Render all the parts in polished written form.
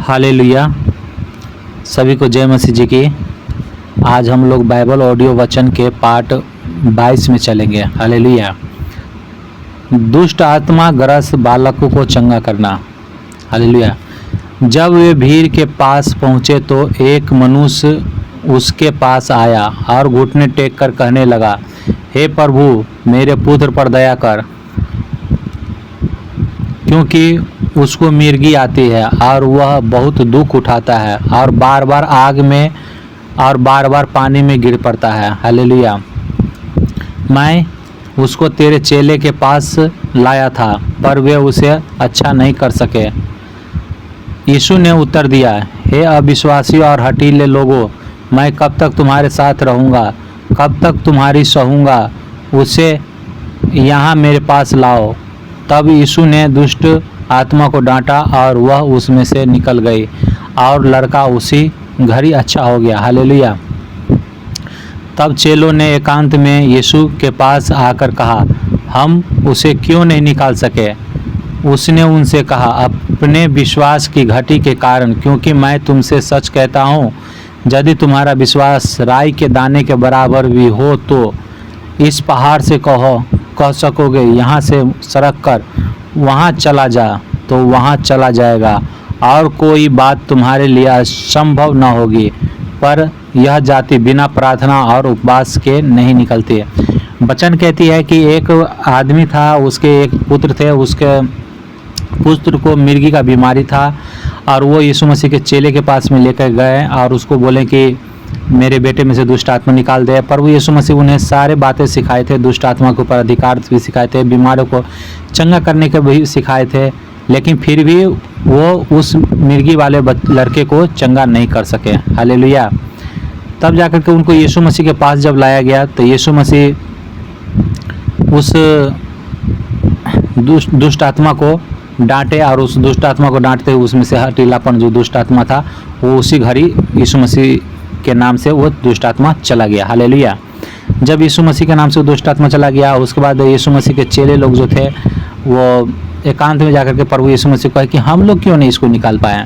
Hallelujah. सभी को जय मसीह जी की। आज हम लोग बाइबल ऑडियो वचन के पार्ट 22 में चलेंगे। हालेलुया। दुष्ट आत्मा ग्रस्त बालकों को चंगा करना। हालेलुया। जब वे भीड़ के पास पहुँचे तो एक मनुष्य उसके पास आया और घुटने टेक कर कहने लगा, हे प्रभु, मेरे पुत्र पर दया कर, क्योंकि उसको मिर्गी आती है और वह बहुत दुख उठाता है और बार बार आग में और बार बार पानी में गिर पड़ता है। हालेलुया। मैं उसको तेरे चेले के पास लाया था, पर वे उसे अच्छा नहीं कर सके। यीशु ने उत्तर दिया, हे अविश्वासियों और हठीले लोगों, मैं कब तक तुम्हारे साथ रहूँगा, कब तक तुम्हारी सहूँगा, उसे यहाँ मेरे पास लाओ। तब यीशु ने दुष्ट आत्मा को डांटा और वह उसमें से निकल गई और लड़का उसी घड़ी अच्छा हो गया। हालेलुया। तब चेलों ने एकांत में यीशु के पास आकर कहा, हम उसे क्यों नहीं निकाल सके? उसने उनसे कहा, अपने विश्वास की घटी के कारण, क्योंकि मैं तुमसे सच कहता हूँ, यदि तुम्हारा विश्वास राई के दाने के बराबर भी हो तो इस पहाड़ से कह सकोगे, यहाँ से सरक कर वहाँ चला जा, तो वहाँ चला जाएगा, और कोई बात तुम्हारे लिए असंभव न होगी। पर यह जाति बिना प्रार्थना और उपवास के नहीं निकलती है। वचन कहती है कि एक आदमी था, उसके एक पुत्र थे, उसके पुत्र को मिर्गी का बीमारी था और वो यीशु मसीह के चेले के पास में लेकर गए और उसको बोले कि मेरे बेटे में से दुष्ट आत्मा निकाल दे। पर वो यीशु मसीह उन्हें सारे बातें सिखाए थे, दुष्ट आत्मा के ऊपर अधिकार भी सिखाए थे, बीमारों को चंगा करने के भी सिखाए थे, लेकिन फिर भी वो उस मिर्गी वाले लड़के को चंगा नहीं कर सके। हालेलुया। तब जाकर के उनको यीशु मसीह के पास जब लाया गया तो यीशु मसीह उस दुष्ट आत्मा को डांटे और उस दुष्ट आत्मा को डांटते हुए उसमें से हठीलापन जो दुष्ट आत्मा था वो उसी घड़ी यीशु मसीह के नाम से वो दुष्ट आत्मा चला गया। हालेलुया। जब यीशु मसीह के नाम से वो दुष्ट आत्मा चला गया, उसके बाद यीशु मसीह के चेले लोग जो थे वो एकांत में जाकर के प्रभु यीशु मसीह को कहे कि हम लोग क्यों नहीं इसको निकाल पाए।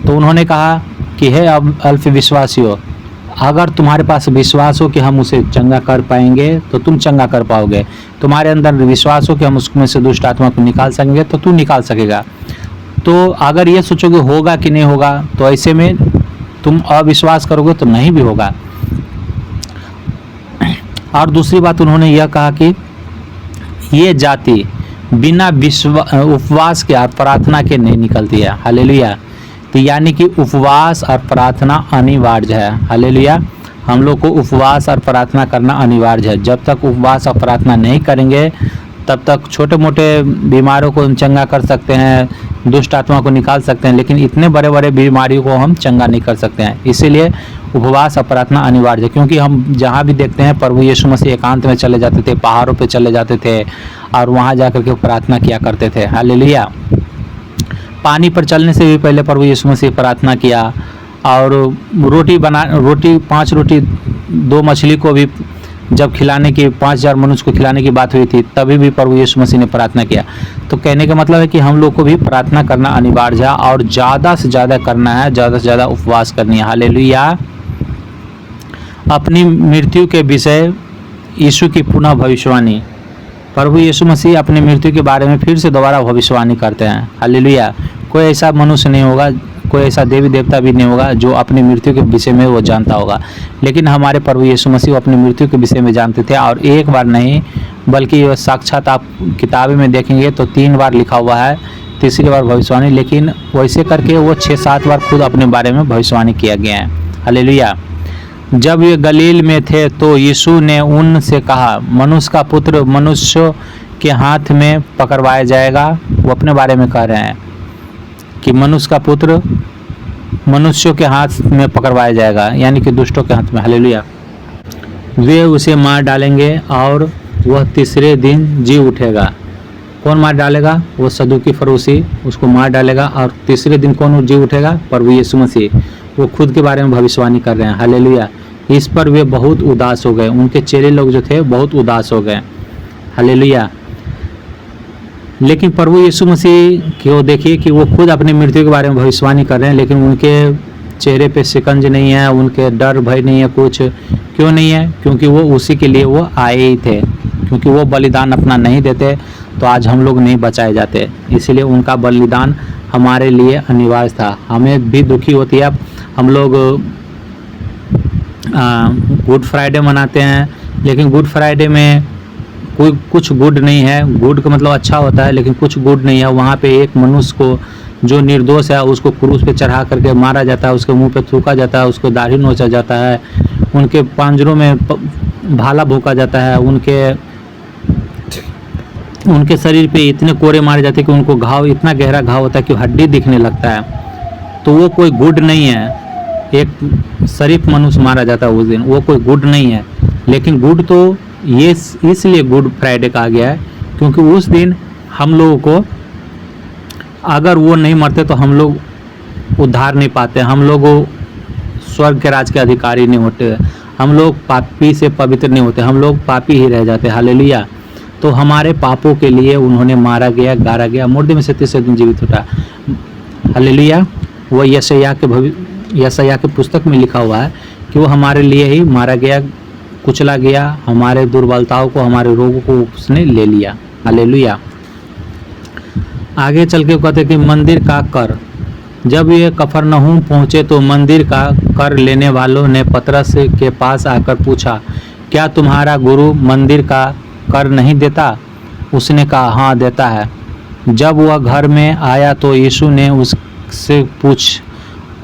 तो उन्होंने कहा कि हे अल्प विश्वासियों, अगर तुम्हारे पास विश्वास हो कि हम उसे चंगा कर पाएंगे तो तुम चंगा कर पाओगे। तुम्हारे अंदर विश्वास हो कि हम उसमें से दुष्ट आत्मा को निकाल सकेंगे तो तू निकाल सकेगा। तो अगर ये सोचोगे होगा कि नहीं होगा, तो ऐसे में तुम अविश्वास करोगे तो नहीं भी होगा। और दूसरी बात उन्होंने यह कहा कि ये जाति बिना उपवास के और प्रार्थना के नहीं निकलती है। हालेलुया। तो यानी कि उपवास और प्रार्थना अनिवार्य है। हालेलुया। हम लोग को उपवास और प्रार्थना करना अनिवार्य है। जब तक उपवास और प्रार्थना नहीं करेंगे तब तक छोटे मोटे बीमारों को हम चंगा कर सकते हैं, दुष्ट आत्मा को निकाल सकते हैं, लेकिन इतने बड़े बड़े बीमारियों को हम चंगा नहीं कर सकते हैं। इसीलिए उपवास और प्रार्थना अनिवार्य है। क्योंकि हम जहाँ भी देखते हैं प्रभु यीशु मसीह एकांत में चले जाते थे, पहाड़ों पे चले जाते थे और वहाँ जाकर के प्रार्थना किया करते थे। हालेलुया। पानी पर चलने से भी पहले प्रभु यीशु मसीह प्रार्थना किया, और रोटी 5 रोटी 2 मछली को भी जब खिलाने की 5000 मनुष्य को खिलाने की बात हुई थी तभी भी प्रभु यीशु मसीह ने प्रार्थना किया। तो कहने का मतलब है कि हम लोग को भी प्रार्थना करना अनिवार्य है और ज़्यादा से ज़्यादा करना है, ज़्यादा से ज़्यादा उपवास करनी है। हालेलुया। अपनी मृत्यु के विषय यीशु की पुनः भविष्यवाणी। प्रभु यीशु मसीह अपनी मृत्यु के बारे में फिर से दोबारा भविष्यवाणी करते हैं। हालेलुया। कोई ऐसा मनुष्य नहीं होगा, कोई ऐसा देवी देवता भी नहीं होगा जो अपनी मृत्यु के विषय में वो जानता होगा, लेकिन हमारे प्रभु यीशु मसीह अपनी मृत्यु के विषय में जानते थे। और एक बार नहीं बल्कि साक्षात आप किताबें में देखेंगे तो 3 बार लिखा हुआ है, तीसरी बार भविष्यवाणी, लेकिन वैसे करके वो 6-7 बार खुद अपने बारे में भविष्यवाणी किया गया है। हालेलुया। जब वे गलील में थे तो यीशु ने उनसे कहा, मनुष्य का पुत्र मनुष्य के हाथ में पकड़वाया जाएगा। वो अपने बारे में कह रहे हैं कि मनुष्य का पुत्र मनुष्यों के हाथ में पकड़वाया जाएगा, यानी कि दुष्टों के हाथ में। हालेलुया। वे उसे मार डालेंगे और वह तीसरे दिन जी उठेगा। कौन मार डालेगा? वो सदूकी फरीसी उसको मार डालेगा, और तीसरे दिन कौन जी उठेगा? प्रभु यीशु मसीह। वो खुद के बारे में भविष्यवाणी कर रहे हैं। हालेलुया। इस पर वे बहुत उदास हो गए, उनके चेले लोग जो थे बहुत उदास हो गए। हालेलुया। लेकिन प्रभु यीशु मसीह को देखिए कि वो खुद अपनी मृत्यु के बारे में भविष्यवाणी कर रहे हैं, लेकिन उनके चेहरे पे शिकंज नहीं है, उनके डर भय नहीं है कुछ। क्यों नहीं है? क्योंकि वो उसी के लिए वो आए ही थे। क्योंकि वो बलिदान अपना नहीं देते तो आज हम लोग नहीं बचाए जाते, इसलिए उनका बलिदान हमारे लिए अनिवार्य था। हमें भी दुखी होती है। हम लोग गुड फ्राइडे मनाते हैं, लेकिन गुड फ्राइडे में कोई कुछ गुड नहीं है। गुड का मतलब अच्छा होता है, लेकिन कुछ गुड नहीं है। वहाँ पे एक मनुष्य को जो निर्दोष है उसको क्रूस पे चढ़ा करके मारा जाता है, उसके मुंह पे थूका जाता है, उसको दाढ़ी नोचा जाता है, उनके पांजरों में भाला भोंका जाता है, उनके शरीर पे इतने कोड़े मारे जाते हैं कि उनको घाव, इतना गहरा घाव होता है कि हड्डी दिखने लगता है। तो वो कोई गुड नहीं है। एक शरीफ मनुष्य मारा जाता है उस दिन, वो कोई गुड नहीं है। लेकिन गुड तो ये इसलिए गुड फ्राइडे कहा गया है क्योंकि उस दिन हम लोगों को, अगर वो नहीं मरते तो हम लोग उद्धार नहीं पाते, हम लोग स्वर्ग के राज के अधिकारी नहीं होते, हम लोग पापी से पवित्र नहीं होते, हम लोग पापी ही रह जाते। हालेलुया। तो हमारे पापों के लिए उन्होंने मारा गया, गाड़ा गया, मुर्दे में से तीसरे दिन जीवित उठा। हालेलुया। वो यशायाह के पुस्तक में लिखा हुआ है कि वो हमारे लिए ही मारा गया, कुचला गया, हमारे दुर्बलताओं को, हमारे रोगों को उसने ले लिया। हालेलुया। आगे चल के कहते कि मंदिर का कर। जब ये कफरनहूम पहुँचे तो मंदिर का कर लेने वालों ने पतरस के पास आकर पूछा, क्या तुम्हारा गुरु मंदिर का कर नहीं देता? उसने कहा, हाँ देता है। जब वह घर में आया तो यीशु ने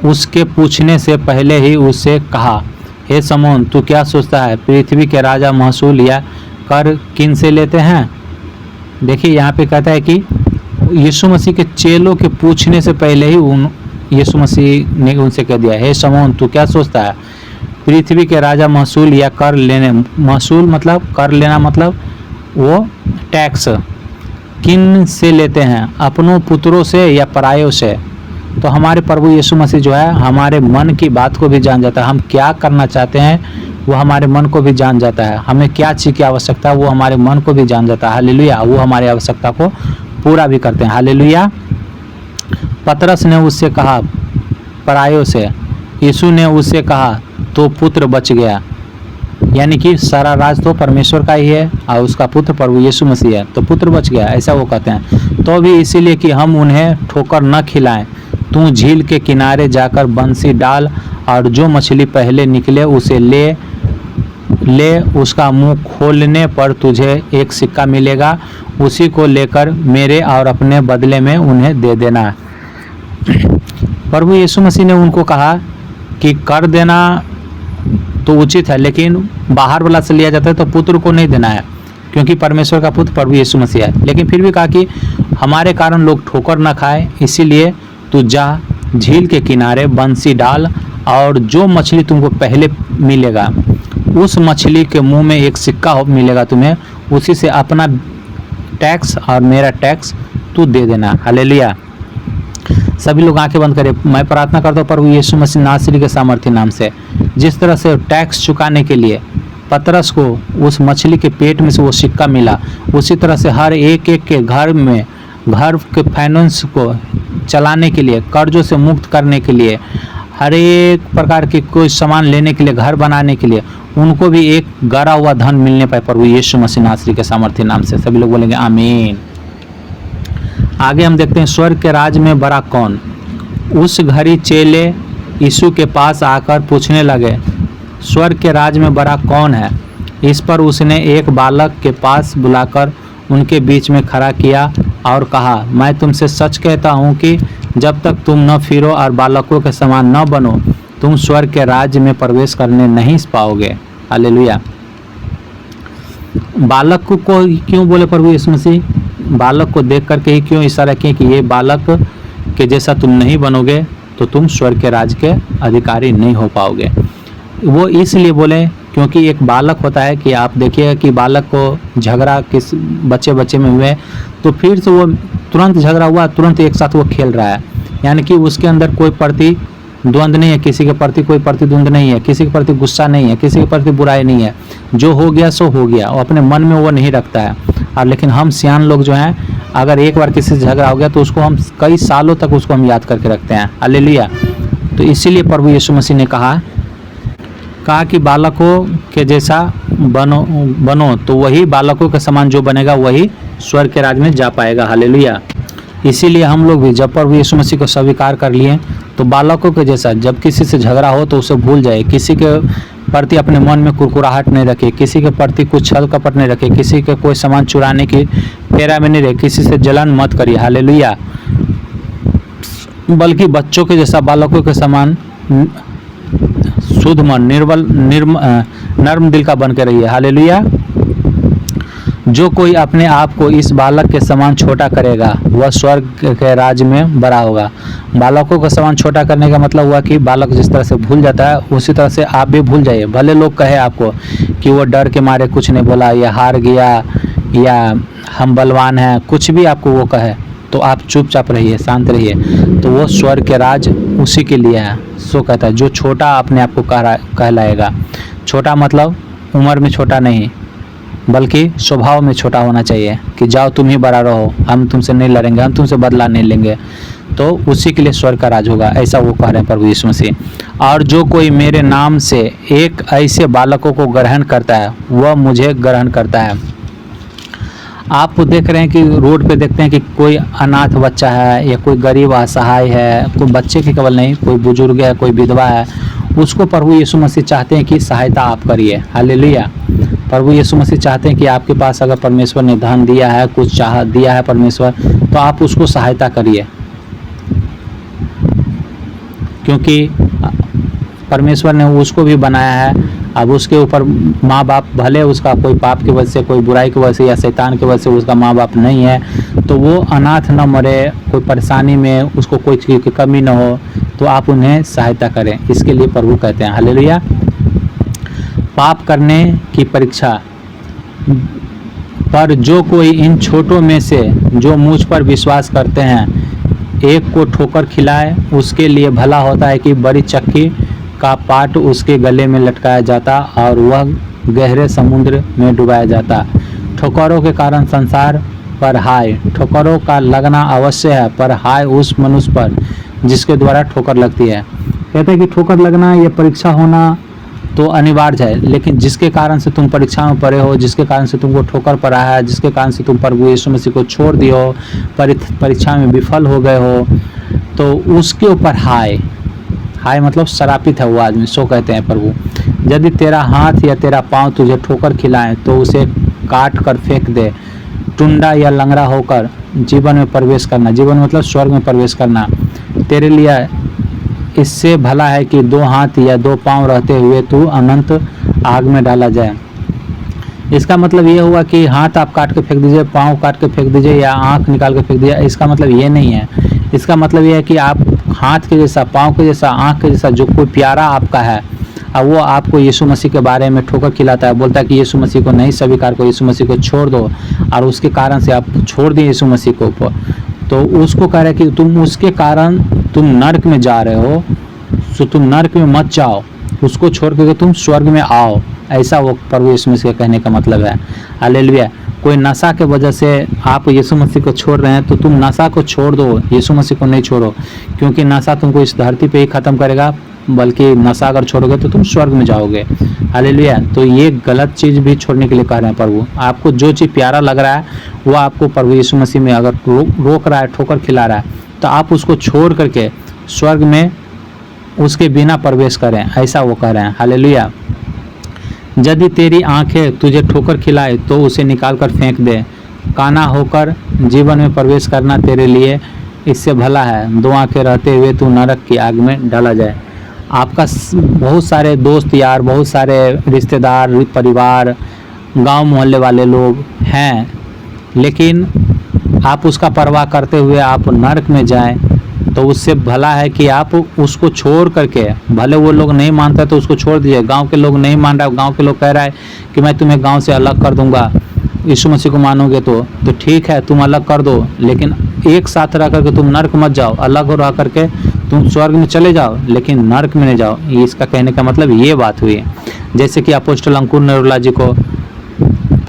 उसके पूछने से पहले ही उससे कहा, हे शमौन, तू क्या सोचता है? पृथ्वी के राजा महसूल या कर किन से लेते हैं? देखिए यहाँ पे कहता है कि यीशु मसीह के चेलों के पूछने से पहले ही यीशु मसीह ने उनसे कह दिया, हे शमौन, तू क्या सोचता है? पृथ्वी के राजा महसूल या कर लेने, महसूल मतलब कर लेना, मतलब वो टैक्स किन से लेते हैं? अपनों पुत्रों से या परायों से? तो हमारे प्रभु यीशु मसीह जो है हमारे मन की बात को भी जान जाता है। हम क्या करना चाहते हैं वो हमारे मन को भी जान जाता है। हमें क्या चीज़ की आवश्यकता है वो हमारे मन को भी जान जाता है। हालेलुया। वो हमारी आवश्यकता को पूरा भी करते हैं। हालेलुया। पतरस ने उससे कहा, परायों से। यीशु ने उससे कहा, तो पुत्र बच गया। यानी कि सारा राज तो परमेश्वर का ही है और उसका पुत्र प्रभु यीशु मसीह है, तो पुत्र बच गया, ऐसा वो कहते हैं। तो भी इसीलिए कि हम उन्हें ठोकर न खिलाएं, तू झील के किनारे जाकर बंसी डाल और जो मछली पहले निकले उसे ले उसका मुंह खोलने पर तुझे एक सिक्का मिलेगा, उसी को लेकर मेरे और अपने बदले में उन्हें दे देना। प्रभु यीशु मसीह ने उनको कहा कि कर देना तो उचित है, लेकिन बाहर वाला से लिया जाता है तो पुत्र को नहीं देना है, क्योंकि परमेश्वर का पुत्र प्रभु यीशु मसीह है। लेकिन फिर भी कहा कि हमारे कारण लोग ठोकर न खाए, इसीलिए तू जा झील के किनारे बंसी डाल और जो मछली तुमको पहले मिलेगा उस मछली के मुंह में एक सिक्का मिलेगा तुम्हें, उसी से अपना टैक्स और मेरा टैक्स तू दे देना। हालेलुया। सभी लोग आंखें बंद करें। मैं प्रार्थना करता हूँ प्रभु यीशु मसीह नासरी के सामर्थ्य नाम से, जिस तरह से टैक्स चुकाने के लिए पतरस को उस मछली के पेट में से वो सिक्का मिला, उसी तरह से हर एक के घर में, घर के फाइनेंस को चलाने के लिए, कर्जों से मुक्त करने के लिए, हर एक प्रकार के कोई सामान लेने के लिए, घर बनाने के लिए, उनको भी एक गड़ा हुआ धन मिलने पाए प्रभु यीशु मसीह नासरी के सामर्थ्य नाम से। सभी लोग बोलेंगे आमीन। आगे हम देखते हैं स्वर्ग के राज में बड़ा कौन। उस घड़ी चेले यीशु के पास आकर पूछने लगे, स्वर्ग के राज में बड़ा कौन है? इस पर उसने एक बालक के पास बुलाकर उनके बीच में खड़ा किया और कहा, मैं तुमसे सच कहता हूँ कि जब तक तुम न फिरो और बालकों के समान न बनो, तुम स्वर्ग के राज्य में प्रवेश करने नहीं पाओगे। हालेलुया। बालक को क्यों बोले प्रभु यीशु मसीह? बालक को देख करके ही क्यों इशारा किए कि ये बालक के जैसा तुम नहीं बनोगे तो तुम स्वर्ग के राज्य के अधिकारी नहीं हो पाओगे। वो इसलिए बोले क्योंकि एक बालक होता है कि आप देखिए कि बालक को झगड़ा किस बच्चे में हुए तो फिर से वो तुरंत झगड़ा हुआ, तुरंत एक साथ वो खेल रहा है, यानी कि उसके अंदर कोई प्रतिद्वंद नहीं है, किसी के प्रति कोई प्रतिद्वंद नहीं है, किसी के प्रति गुस्सा नहीं है, किसी के प्रति बुराई नहीं है। जो हो गया सो हो गया, वो अपने मन में वो नहीं रखता है। और लेकिन हम सियान लोग जो हैं अगर एक बार किसी से झगड़ा हो गया तो उसको हम कई सालों तक उसको हम याद करके रखते हैं। हालेलुया। तो इसीलिए प्रभु यीशु मसीह ने कहा कि बालकों के जैसा बनो तो वही बालकों के समान जो बनेगा वही स्वर्ग के राज में जा पाएगा। हालेलुया। इसीलिए हम लोग भी जब प्रभु यीशु मसीह को स्वीकार कर लिए तो बालकों के जैसा जब किसी से झगड़ा हो तो उसे भूल जाए, किसी के प्रति अपने मन में कुरकुराहट नहीं रखे, किसी के प्रति कुछ छल कपट नहीं रखे, किसी के कोई सामान चुराने की फेरा में नहीं रहे, किसी से जलन मत करिए। हालेलुया। बल्कि बच्चों के जैसा बालकों के समान शुद्ध मन नर्म दिल का बन के रहिए। हालेलुया। जो कोई अपने आप को इस बालक के समान छोटा करेगा वह स्वर्ग के राज में बड़ा होगा। बालकों का समान छोटा करने का मतलब हुआ कि बालक जिस तरह से भूल जाता है उसी तरह से आप भी भूल जाइए। भले लोग कहे आपको कि वो डर के मारे कुछ नहीं बोला, या हार गया, या हम बलवान हैं, कुछ भी आपको वो कहे तो आप चुपचाप रहिए, शांत रहिए। तो वो स्वर्ग के राज उसी के लिए है। सो कहता है जो छोटा अपने आप को कहलाएगा। छोटा मतलब उम्र में छोटा नहीं बल्कि स्वभाव में छोटा होना चाहिए कि जाओ तुम ही बड़ा रहो, हम तुमसे नहीं लड़ेंगे, हम तुमसे बदला नहीं लेंगे, तो उसी के लिए स्वर्ग का राज होगा। ऐसा वो कह रहे हैं प्रभु यीशु मसीह। और जो कोई मेरे नाम से एक ऐसे बालकों को ग्रहण करता है वह मुझे ग्रहण करता है। आप देख रहे हैं कि रोड पे देखते हैं कि कोई अनाथ बच्चा है या कोई गरीब असहाय है, कोई बच्चे की केवल नहीं, कोई बुजुर्ग है, कोई विधवा है, उसको प्रभु यीशु मसीह चाहते हैं कि सहायता आप करिए। हालेलुया। प्रभु यीशु मसीह चाहते हैं कि आपके पास अगर परमेश्वर ने धन दिया है, कुछ चाह दिया है परमेश्वर, तो आप उसको सहायता करिए, क्योंकि परमेश्वर ने उसको भी बनाया है। अब उसके ऊपर माँ बाप भले उसका कोई पाप की वजह से, कोई बुराई की वजह से या शैतान की वजह से उसका माँ बाप नहीं है, तो वो अनाथ न मरे, कोई परेशानी में उसको कोई चीज़ की कमी न हो, तो आप उन्हें सहायता करें। इसके लिए प्रभु कहते हैं। हालेलुया। पाप करने की परीक्षा पर जो कोई इन छोटों में से जो मुझ पर विश्वास करते हैं एक को ठोकर खिलाए, उसके लिए भला होता है कि बड़ी चक्की का पाट उसके गले में लटकाया जाता और वह गहरे समुद्र में डुबाया जाता। ठोकरों के कारण संसार पर हाय। ठोकरों का लगना अवश्य है, पर हाय उस मनुष्य पर जिसके द्वारा ठोकर लगती है। कहते हैं कि ठोकर लगना या परीक्षा होना तो अनिवार्य है, लेकिन जिसके कारण से तुम परीक्षा में पड़े हो, जिसके कारण से तुमको ठोकर पड़ा है, जिसके कारण से तुम प्रभु यीशु मसीह को छोड़ दिए हो, परीक्षा में विफल हो गए हो, तो उसके ऊपर हाय मतलब शरापित है वो आदमी। सो कहते हैं प्रभु। यदि तेरा हाथ या तेरा पाँव तुझे ठोकर खिलाए तो उसे काट कर फेंक दे। टुंडा या लंगड़ा होकर जीवन में प्रवेश करना, जीवन मतलब स्वर्ग में प्रवेश करना, तेरे लिए इससे भला है कि 2 हाथ या 2 पाँव रहते हुए तू अनंत आग में डाला जाए। इसका मतलब ये हुआ कि हाथ आप काट के फेंक दीजिए, पाँव काट के फेंक दीजिए या आँख निकाल के फेंक दीजिए। इसका मतलब ये नहीं है। इसका मतलब ये है कि आप हाथ के जैसा, पाँव के जैसा, आँख के जैसा जो कोई प्यारा आपका है, अब वो आपको यीशु मसीह के बारे में ठोकर खिलाता है, बोलता है कि यीशु मसीह को नहीं स्वीकार करो, यीशु मसीह को छोड़ दो, और उसके कारण से आप छोड़ दिए यीशु मसीह को ऊपर, तो उसको कह रहा है कि तुम उसके कारण तुम नर्क में जा रहे हो, तो तुम नर्क में मत जाओ, उसको छोड़ के तुम स्वर्ग में आओ। ऐसा वो प्रभु यीशु मसीह का कहने का मतलब है। हालेलुया। कोई नशा के वजह से आप यीशु मसीह को छोड़ रहे हैं तो तुम नशा को छोड़ दो, यीशु मसीह को नहीं छोड़ो, क्योंकि नशा तुमको इस धरती पे ही ख़त्म करेगा, बल्कि नशा अगर छोड़ोगे तो तुम स्वर्ग में जाओगे। हालेलुया। तो ये गलत चीज़ भी छोड़ने के लिए कह रहे हैं प्रभु। आपको जो चीज़ प्यारा लग रहा है वो आपको प्रभु यीशु मसीह में अगर रोक रहा है, ठोकर खिला रहा है, तो आप उसको छोड़ करके स्वर्ग में उसके बिना प्रवेश करें, ऐसा वो कह रहे हैं। हालेलुया। यदि तेरी आंखें तुझे ठोकर खिलाए तो उसे निकाल कर फेंक दे। काना होकर जीवन में प्रवेश करना तेरे लिए इससे भला है 2 आंखें रहते हुए तू नरक की आग में डाला जाए। आपका बहुत सारे दोस्त यार, बहुत सारे रिश्तेदार, परिवार, गांव मोहल्ले वाले लोग हैं, लेकिन आप उसका परवाह करते हुए आप नरक में जाएं, तो उससे भला है कि आप उसको छोड़ करके, भले वो लोग नहीं मानता तो उसको छोड़ दीजिए। गांव के लोग नहीं मान रहा, गांव के लोग कह रहा है कि मैं तुम्हें गांव से अलग कर दूंगा, यीशु मसीह को मानोगे तो ठीक है, तुम अलग कर दो, लेकिन एक साथ रह करके तुम नर्क मत जाओ। अलग रह करके तुम स्वर्ग में चले जाओ, लेकिन नर्क में नहीं जाओ। इसका कहने का मतलब ये बात हुई। जैसे कि अपोस्टल अंकुर नरोला जी को,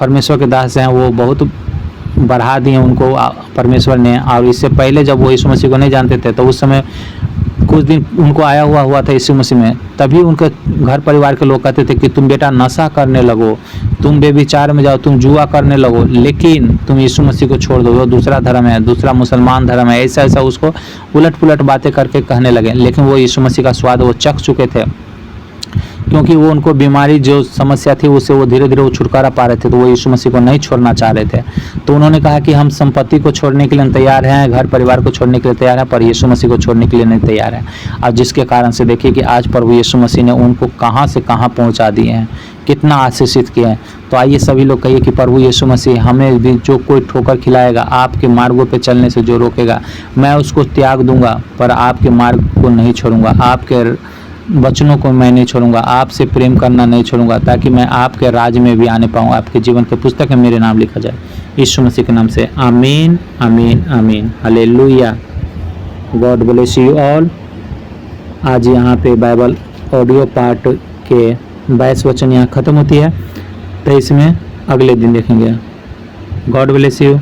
परमेश्वर के दास हैं, वो बहुत बढ़ा दिए उनको परमेश्वर ने। और इससे पहले जब वो यीशु मसीह को नहीं जानते थे तो उस समय कुछ दिन उनको आया हुआ था यीशु मसीह में, तभी उनके घर परिवार के लोग कहते थे कि तुम बेटा नशा करने लगो, तुम बेविचार में जाओ, तुम जुआ करने लगो, लेकिन तुम यीशु मसीह को छोड़ दो, वो दूसरा धर्म है, दूसरा मुसलमान धर्म है, ऐसा ऐसा उसको उलट पुलट बातें करके कहने लगे। लेकिन वो यीशु मसीह का स्वाद वो चख चुके थे, क्योंकि वो उनको बीमारी जो समस्या थी उससे वो धीरे धीरे वो छुटकारा पा रहे थे, तो वो यीशु मसीह को नहीं छोड़ना चाह रहे थे। तो उन्होंने कहा कि हम संपत्ति को छोड़ने के लिए तैयार हैं, घर परिवार को छोड़ने के लिए तैयार हैं, पर यीशु मसीह को छोड़ने के लिए नहीं तैयार हैं। और जिसके कारण से देखिए कि आज प्रभु यीशु मसीह ने उनको कहाँ से कहाँ पहुँचा दिए हैं, कितना आशीषित किए हैं। तो आइए सभी लोग कहिए कि प्रभु यीशु मसीह हमें भी जो कोई ठोकर खिलाएगा, आपके मार्गों पे चलने से जो रोकेगा, मैं उसको त्याग दूंगा, पर आपके मार्ग को नहीं छोड़ूंगा, आपके वचनों को मैं नहीं छोड़ूंगा, आपसे प्रेम करना नहीं छोड़ूंगा, ताकि मैं आपके राज में भी आने पाऊँ, आपके जीवन के पुस्तक में मेरे नाम लिखा जाए। यीशु मसीह के नाम से आमीन, आमीन, आमीन, hallelujah. God bless you all. आज यहाँ पे बाइबल ऑडियो पार्ट के 22 वचन यहाँ ख़त्म होती है, 23 में अगले दिन देखेंगे। God bless you.